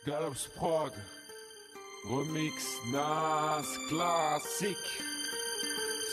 Galops Prod, remix Nas classique.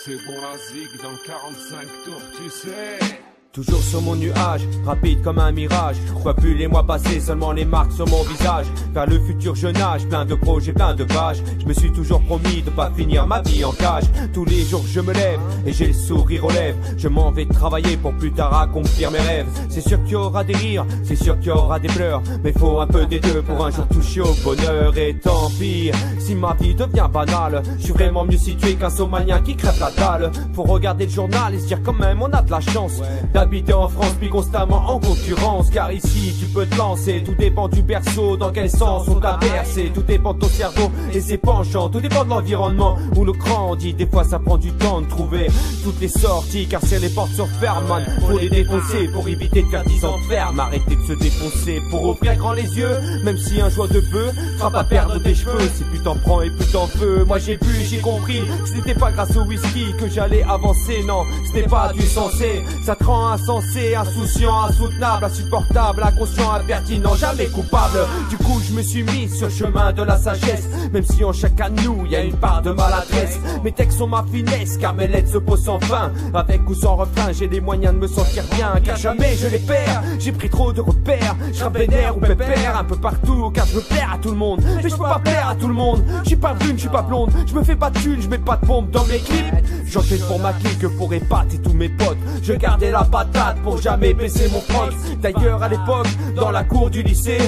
C'est bon la zig dans le 45 tours, tu sais. Toujours sur mon nuage, rapide comme un mirage. Je vois plus les mois passés, seulement les marques sur mon visage. Vers le futur je nage, plein de projets, plein de pages. Je me suis toujours promis de pas finir ma vie en cage. Tous les jours je me lève et j'ai le sourire aux lèvres. Je m'en vais travailler pour plus tard accomplir mes rêves. C'est sûr qu'il y aura des rires, c'est sûr qu'il y aura des pleurs, mais faut un peu des deux pour un jour toucher au bonheur. Et tant pis, si ma vie devient banale, je suis vraiment mieux situé qu'un somalien qui crève la dalle. Faut regarder le journal et se dire quand même on a de la chance d'habiter en France puis constamment en concurrence. Car ici tu peux te lancer, tout dépend du berceau, dans quel sens on t'a bercé. Tout dépend de ton cerveau et ses penchants, tout dépend de l'environnement où le grandit. Des fois ça prend du temps de trouver toutes les sorties, car c'est les portes sur ferme, man. Faut les défoncer pour éviter de faire 10 ans de ferme. Arrêter de se défoncer pour ouvrir grand les yeux, même si un joint de bœuf fera pas perdre tes cheveux. Si plus t'en prends et plus t'en veux. Moi j'ai bu, j'ai compris que c'était pas grâce au whisky que j'allais avancer. Non, c'était pas du sensé, ça te rend insensé, insouciant, insoutenable, insupportable, inconscient, impertinent, jamais coupable. Du coup je me suis mis sur le chemin de la sagesse, même si en chacun de nous y a une part de maladresse. Mes textes sont ma finesse, car mes lettres se posent sans fin. Avec ou sans refrain, j'ai les moyens de me sentir bien, car jamais je les perds. J'ai pris trop de repères, je rappe vénère ou pépère un peu partout, car je veux plaire à tout le monde. Mais je peux pas plaire à tout le monde, je suis pas brune, je suis pas blonde, je me fais pas de thunes, je mets pas de pompe dans mes clips. J'enchaîne pour ma clique, pour épater tous mes potes. Je gardais la patate pour jamais baisser mon front. D'ailleurs à l'époque, dans la cour du lycée,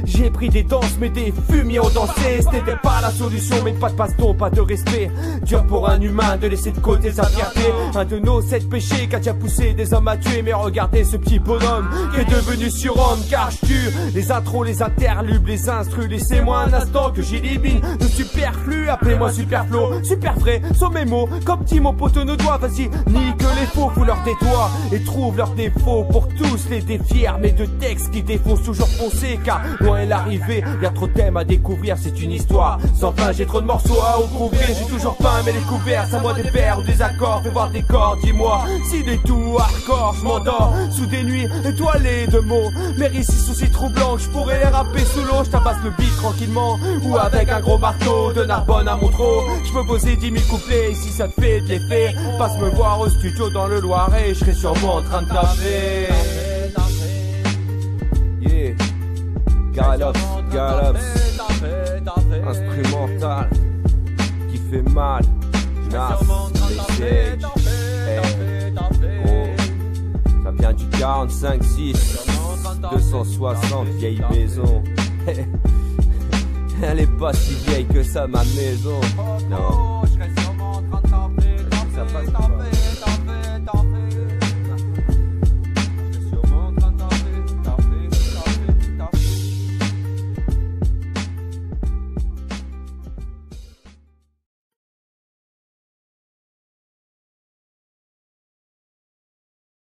j'ai pris des danses mais des fumiers ont dansé. C'était pas la solution, mais pas de baston, pas de respect. Dur pour un humain de laisser de côté sa fierté. Un de nos 7 péchés qui a déjà poussé des hommes à tuer. Mais regardez ce petit bonhomme qui est devenu surhomme, car je tue les intros, les interlubes, les instrus. Laissez-moi un instant que j'élimine le superflu. Appelez-moi Superflo, super vrai, sans mes mots, comme dit mon poteau nos doigts. Vas-y, nique les faux, fous-leur des doigts et trouve leurs défauts pour tous les défier. Mais de textes qui défoncent toujours foncer, car loin est l'arrivée, y'a trop de thèmes à découvrir, c'est une histoire sans fin. J'ai trop de morceaux à recouvrir, j'ai toujours faim mais les couverts, c'est à moi des vers ou des accords. Fais voir des corps, dis-moi s'il est tout hardcore. Je m'endors sous des nuits étoilées de mots, mes récits sont si troublants que je pourrais les rapper sous l'eau. Je tabasse le beat tranquillement ou avec un gros marteau. De Narbonne à Montreux, je peux poser 10 000 couplets. Et si ça te fait de l'effet, passe me voir au studio dans le Loiret, je serai sûrement en train de taffer. Yeah, Galops, instrumental qui fait mal. Nas, les gros, ça vient du 45-6, 260 vieille maison. Elle est pas si vieille que ça ma maison, non.